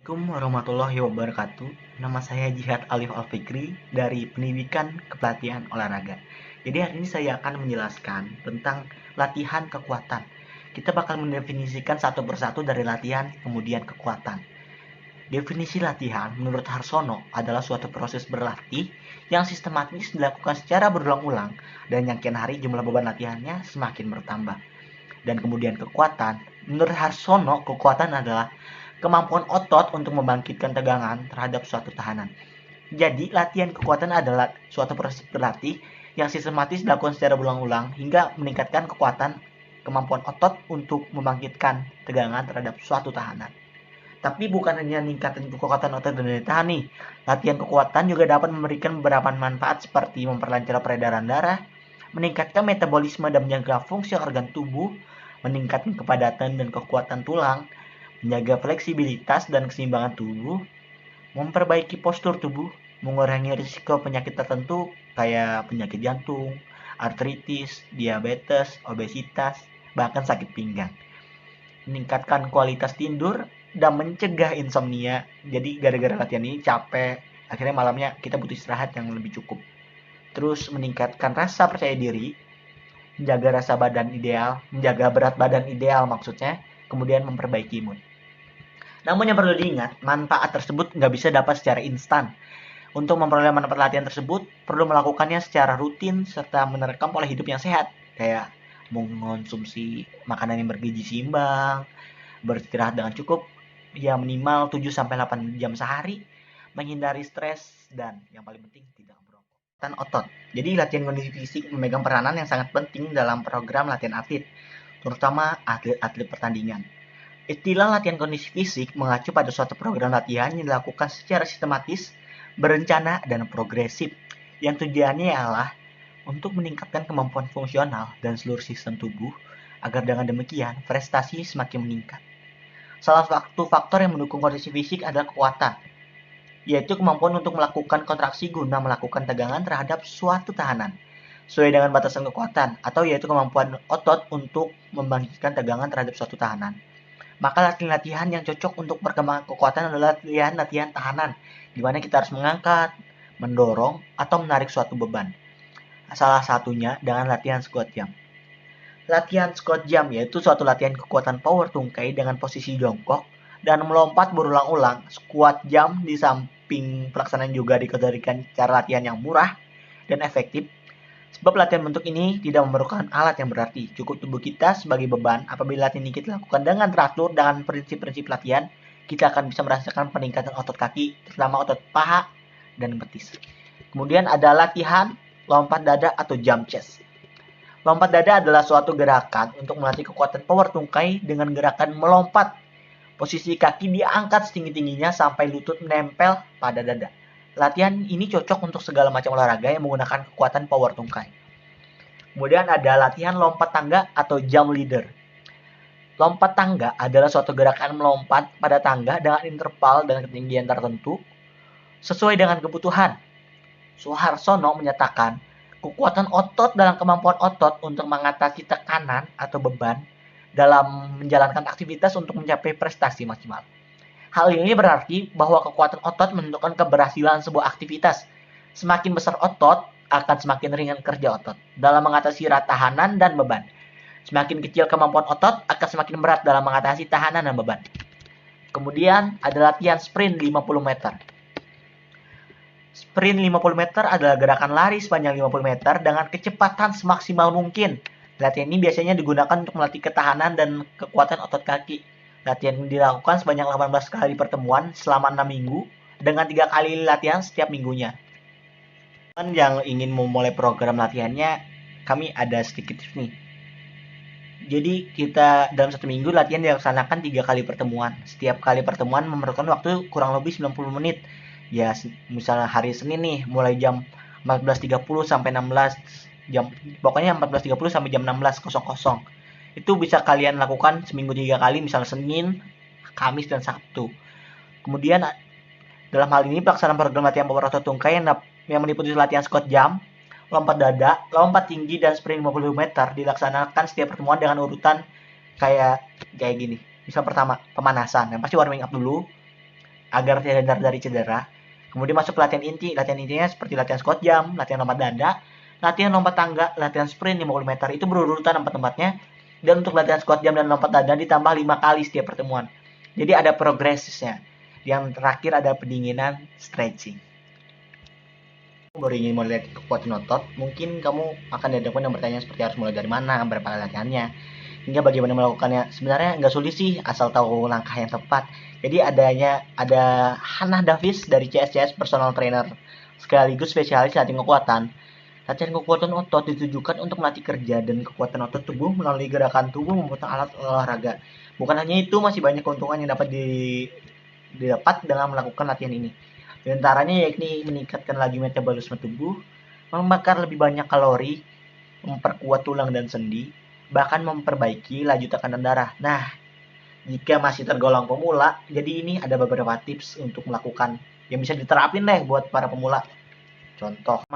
Assalamualaikum warahmatullahi wabarakatuh. Nama saya Jihad Alif Alfikri dari Pendidikan Kepelatihan Olahraga. Jadi hari ini saya akan menjelaskan tentang latihan kekuatan. Kita bakal mendefinisikan satu persatu dari latihan, kemudian kekuatan. Definisi latihan menurut Harsono adalah suatu proses berlatih yang sistematis dilakukan secara berulang-ulang dan yang kian hari jumlah beban latihannya semakin bertambah. Dan kemudian kekuatan, menurut Harsono kekuatan adalah kemampuan otot untuk membangkitkan tegangan terhadap suatu tahanan. Jadi, latihan kekuatan adalah suatu proses berlatih yang sistematis dilakukan secara berulang-ulang hingga meningkatkan kekuatan kemampuan otot untuk membangkitkan tegangan terhadap suatu tahanan. Tapi bukan hanya meningkatkan kekuatan otot dan daya tahan nih. Latihan kekuatan juga dapat memberikan beberapa manfaat seperti memperlancar peredaran darah, meningkatkan metabolisme dan menjaga fungsi organ tubuh, meningkatkan kepadatan dan kekuatan tulang, menjaga fleksibilitas dan keseimbangan tubuh, memperbaiki postur tubuh, mengurangi risiko penyakit tertentu kayak penyakit jantung, artritis, diabetes, obesitas, bahkan sakit pinggang. Meningkatkan kualitas tidur dan mencegah insomnia. Jadi gara-gara latihan ini capek, akhirnya malamnya kita butuh istirahat yang lebih cukup. Terus meningkatkan rasa percaya diri, menjaga rasa badan ideal, menjaga berat badan ideal maksudnya, kemudian memperbaiki imun. Namun yang perlu diingat, manfaat tersebut nggak bisa dapat secara instan. Untuk memperoleh manfaat latihan tersebut, perlu melakukannya secara rutin serta menerapkan pola hidup yang sehat, kayak mengonsumsi makanan yang bergizi seimbang, beristirahat dengan cukup, ya minimal 7-8 jam sehari, menghindari stres, dan yang paling penting tidak merokok. Dan otot. Jadi latihan kondisi fisik memegang peranan yang sangat penting dalam program latihan atlet, terutama atlet-atlet pertandingan. Istilah latihan kondisi fisik mengacu pada suatu program latihan yang dilakukan secara sistematis, berencana, dan progresif, yang tujuannya ialah untuk meningkatkan kemampuan fungsional dan seluruh sistem tubuh, agar dengan demikian prestasi semakin meningkat. Salah satu faktor yang mendukung kondisi fisik adalah kekuatan, yaitu kemampuan untuk melakukan kontraksi guna melakukan tegangan terhadap suatu tahanan, sesuai dengan batasan kekuatan, atau yaitu kemampuan otot untuk membangkitkan tegangan terhadap suatu tahanan. Maka latihan-latihan yang cocok untuk perkembangan kekuatan adalah latihan tahanan, di mana kita harus mengangkat, mendorong, atau menarik suatu beban. Salah satunya dengan latihan squat jump. Latihan squat jump yaitu suatu latihan kekuatan power tungkai dengan posisi jongkok dan melompat berulang-ulang. Squat jump di samping pelaksanaan juga dikategorikan cara latihan yang murah dan efektif. Sebab latihan bentuk ini tidak memerlukan alat yang berarti, cukup tubuh kita sebagai beban. Apabila latihan ini kita lakukan dengan teratur dengan prinsip-prinsip latihan, kita akan bisa merasakan peningkatan otot kaki, terutama otot paha dan betis. Kemudian ada latihan lompat dada atau jump chest. Lompat dada adalah suatu gerakan untuk melatih kekuatan power tungkai dengan gerakan melompat. Posisi kaki diangkat setinggi-tingginya sampai lutut menempel pada dada. Latihan ini cocok untuk segala macam olahraga yang menggunakan kekuatan power tungkai. Kemudian ada latihan lompat tangga atau jump leader. Lompat tangga adalah suatu gerakan melompat pada tangga dengan interval dan ketinggian tertentu sesuai dengan kebutuhan. Suharsono menyatakan kekuatan otot dalam kemampuan otot untuk mengatasi tekanan atau beban dalam menjalankan aktivitas untuk mencapai prestasi maksimal. Hal ini berarti bahwa kekuatan otot menentukan keberhasilan sebuah aktivitas. Semakin besar otot, akan semakin ringan kerja otot dalam mengatasi tahanan dan beban. Semakin kecil kemampuan otot, akan semakin berat dalam mengatasi tahanan dan beban. Kemudian ada latihan sprint 50 meter. Sprint 50 meter adalah gerakan lari sepanjang 50 meter dengan kecepatan semaksimal mungkin. Latihan ini biasanya digunakan untuk melatih ketahanan dan kekuatan otot kaki. Latihan dilakukan sebanyak 18 kali pertemuan selama 6 minggu dengan 3 kali latihan setiap minggunya. Yang ingin memulai program latihannya, kami ada sedikit tips nih. Jadi kita dalam 1 minggu latihan dilaksanakan 3 kali pertemuan. Setiap kali pertemuan memerlukan waktu kurang lebih 90 menit. Ya misalnya hari Senin nih mulai jam 14.30 sampai 16 jam, pokoknya 14.30 sampai jam 16.00. Itu bisa kalian lakukan seminggu 3 kali, misalnya Senin, Kamis, dan Sabtu. Kemudian dalam hal ini pelaksanaan program latihan power otot tungkai yang meliputi latihan squat jump, lompat dada, lompat tinggi, dan sprint 50 meter dilaksanakan setiap pertemuan dengan urutan kayak gini. Misal pertama, pemanasan. Yang pasti warming up dulu. agar terhindar dari cedera. Kemudian masuk latihan inti. Latihan intinya seperti latihan squat jam, latihan lompat dada, latihan lompat tangga, latihan sprint 50 meter. Itu berurutan tempat-tempatnya. Dan untuk latihan squat jam dan lompat dada ditambah 5 kali setiap pertemuan. Jadi ada progresnya. Yang terakhir ada pendinginan, stretching. Baru ingin mulai kekuatan otot, mungkin kamu akan dihadapkan dengan pertanyaan seperti harus mulai dari mana, berapa latihannya, hingga bagaimana melakukannya. Sebenarnya nggak sulit sih, asal tahu langkah yang tepat. Jadi ada Hannah Davis dari CSCS personal trainer sekaligus spesialis latihan kekuatan. Latihan kekuatan otot ditujukan untuk melatih kerja dan kekuatan otot tubuh melalui gerakan tubuh memotong alat olahraga. Bukan hanya itu, masih banyak keuntungan yang dapat didapat dengan melakukan latihan ini. Di antaranya yakni meningkatkan laju metabolisme tubuh, membakar lebih banyak kalori, memperkuat tulang dan sendi, bahkan memperbaiki laju tekanan darah. Nah, jika masih tergolong pemula, jadi ini ada beberapa tips untuk melakukan yang bisa diterapin deh buat para pemula. Contoh,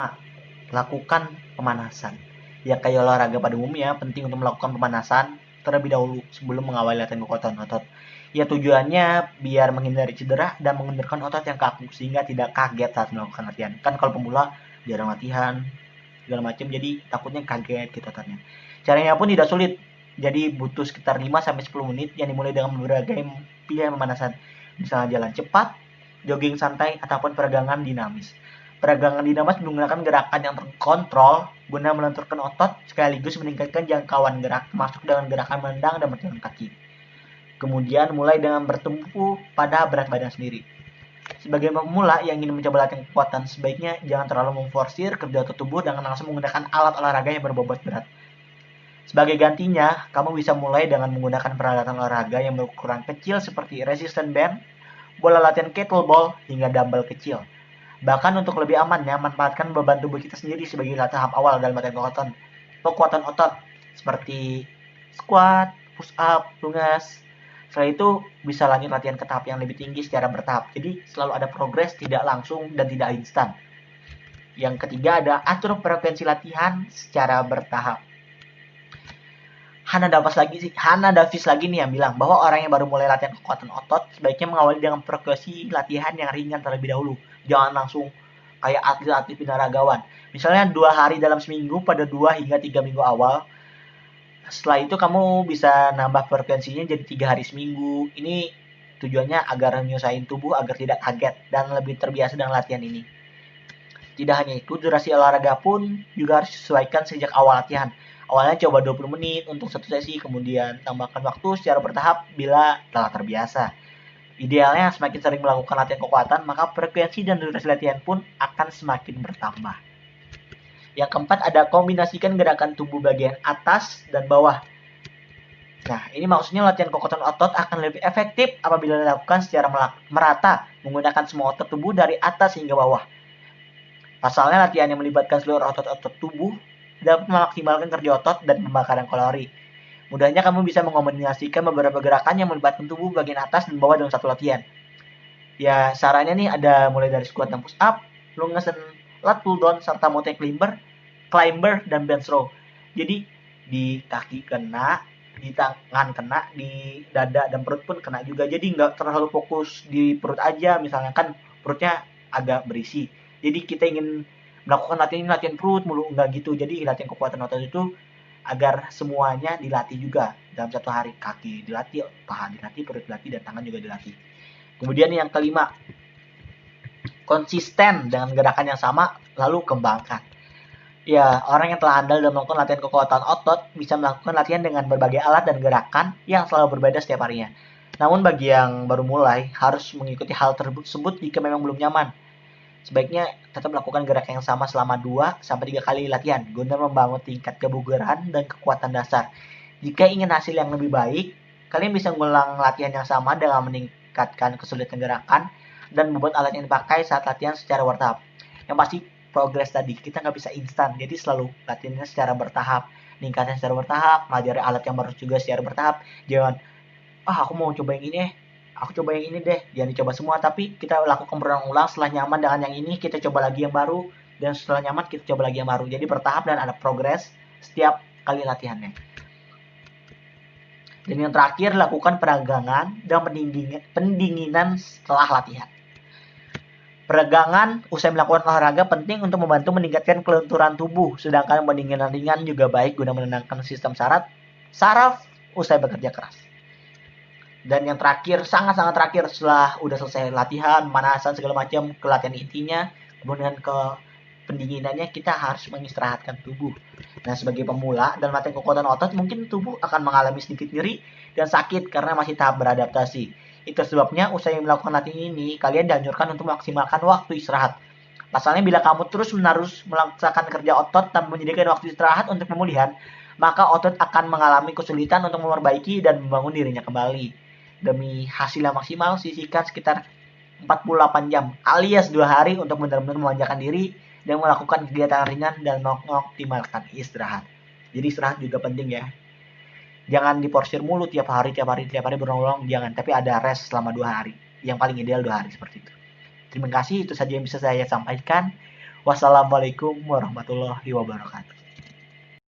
lakukan pemanasan. Ya kayak olahraga pada umumnya, penting untuk melakukan pemanasan terlebih dahulu sebelum mengawali latihan kekuatan otot. Ya tujuannya biar menghindari cedera dan mengendurkan otot yang kaku sehingga tidak kaget saat melakukan latihan. Kan kalau pemula jarang latihan segala macam, jadi takutnya kaget gitu ototnya. Caranya pun tidak sulit. Jadi butuh sekitar 5-10 menit yang dimulai dengan berbagai pilihan pemanasan. Misalnya jalan cepat, jogging santai, ataupun peregangan dinamis. Peregangan dinamis menggunakan gerakan yang terkontrol guna melenturkan otot sekaligus meningkatkan jangkauan gerak, masuk dengan gerakan menendang dan berjalan kaki. Kemudian mulai dengan bertumpu pada berat badan sendiri. Sebagai pemula yang ingin mencoba latihan kekuatan, sebaiknya jangan terlalu memforsir kerja otot tubuh dengan langsung menggunakan alat olahraga yang berbobot berat. Sebagai gantinya, kamu bisa mulai dengan menggunakan peralatan olahraga yang berukuran kecil seperti resistance band, bola latihan kettlebell, hingga dumbbell kecil. Bahkan untuk lebih amannya, manfaatkan beban tubuh kita sendiri sebagai tahap awal dalam latihan kekuatan otot seperti squat, push up, lunges. Setelah itu bisa lanjut latihan ke tahap yang lebih tinggi secara bertahap. Jadi selalu ada progres, tidak langsung dan tidak instan. Yang ketiga ada atur frekuensi latihan secara bertahap. Hannah Davis lagi nih yang bilang bahwa orang yang baru mulai latihan kekuatan otot sebaiknya mengawali dengan frekuensi latihan yang ringan terlebih dahulu. Jangan langsung kayak atlet-atlet binaragawan. Misalnya 2 hari dalam seminggu pada 2 hingga 3 minggu awal. Setelah itu kamu bisa nambah frekuensinya jadi 3 hari seminggu. Ini tujuannya agar menyusahin tubuh agar tidak kaget dan lebih terbiasa dengan latihan ini. Tidak hanya itu, durasi olahraga pun juga harus disesuaikan sejak awal latihan. Awalnya coba 20 menit untuk satu sesi, kemudian tambahkan waktu secara bertahap bila telah terbiasa. Idealnya semakin sering melakukan latihan kekuatan, maka frekuensi dan durasi latihan pun akan semakin bertambah. Yang keempat ada kombinasikan gerakan tubuh bagian atas dan bawah. Nah, ini maksudnya latihan kekuatan otot akan lebih efektif apabila dilakukan secara merata, menggunakan semua otot tubuh dari atas hingga bawah. Pasalnya latihan yang melibatkan seluruh otot-otot tubuh dapat memaksimalkan kerja otot dan pembakaran kalori. Mudahnya kamu bisa mengombinasikan beberapa gerakan yang melibatkan tubuh bagian atas dan bawah dalam satu latihan. Ya, sarannya nih ada mulai dari squat dan push up, lunges dan lat pull down, serta mountain climber, dan bench row. Jadi di kaki kena, di tangan kena, di dada dan perut pun kena juga. Jadi nggak terlalu fokus di perut aja, misalnya kan perutnya agak berisi. Jadi kita ingin melakukan latihan perut mulu, nggak gitu. Jadi latihan kekuatan otot itu agar semuanya dilatih juga dalam satu hari. Kaki dilatih, paha dilatih, perut dilatih, dan tangan juga dilatih. Kemudian yang kelima, konsisten dengan gerakan yang sama lalu kembangkan. Ya, orang yang telah andal dalam melakukan latihan kekuatan otot bisa melakukan latihan dengan berbagai alat dan gerakan yang selalu berbeda setiap harinya. Namun bagi yang baru mulai harus mengikuti hal tersebut jika memang belum nyaman. Sebaiknya tetap melakukan gerakan yang sama selama 2-3 kali latihan guna membangun tingkat kebugaran dan kekuatan dasar. Jika ingin hasil yang lebih baik, kalian bisa mengulang latihan yang sama dengan meningkatkan kesulitan gerakan dan bobot alat yang dipakai saat latihan secara bertahap. Yang pasti progres tadi kita nggak bisa instan, jadi selalu latihannya secara bertahap, meningkatnya secara bertahap, pelajari alat yang baru juga secara bertahap. Jangan aku mau coba yang ini aku coba yang ini deh, jangan dicoba semua, tapi kita lakukan berulang-ulang. Setelah nyaman dengan yang ini kita coba lagi yang baru, dan setelah nyaman kita coba lagi yang baru. Jadi bertahap dan ada progres setiap kali latihannya. Dan yang terakhir, lakukan peregangan dan pendinginan setelah latihan. Peregangan usai melakukan olahraga penting untuk membantu meningkatkan kelenturan tubuh, sedangkan pendinginan ringan juga baik guna menenangkan sistem saraf usai bekerja keras. Dan yang terakhir, sangat-sangat terakhir, setelah udah selesai latihan, pemanasan segala macam, ke latihan intinya, kemudian ke pendinginannya, kita harus mengistirahatkan tubuh. Nah, sebagai pemula dan latihan kekuatan otot, mungkin tubuh akan mengalami sedikit nyeri dan sakit karena masih tahap beradaptasi. Itu sebabnya usai melakukan latihan ini, kalian dianjurkan untuk memaksimalkan waktu istirahat. Pasalnya bila kamu terus-menerus melaksanakan kerja otot tanpa menyediakan waktu istirahat untuk pemulihan, maka otot akan mengalami kesulitan untuk memperbaiki dan membangun dirinya kembali. Demi hasil yang maksimal, sisihkan sekitar 48 jam alias 2 hari untuk benar-benar memanjakan diri dan melakukan kegiatan ringan dan mengoptimalkan istirahat. Jadi istirahat juga penting ya. Jangan diporsir mulu tiap hari berulang-ulang, jangan. Tapi ada rest selama 2 hari. Yang paling ideal 2 hari seperti itu. Terima kasih, itu saja yang bisa saya sampaikan. Wassalamualaikum warahmatullahi wabarakatuh.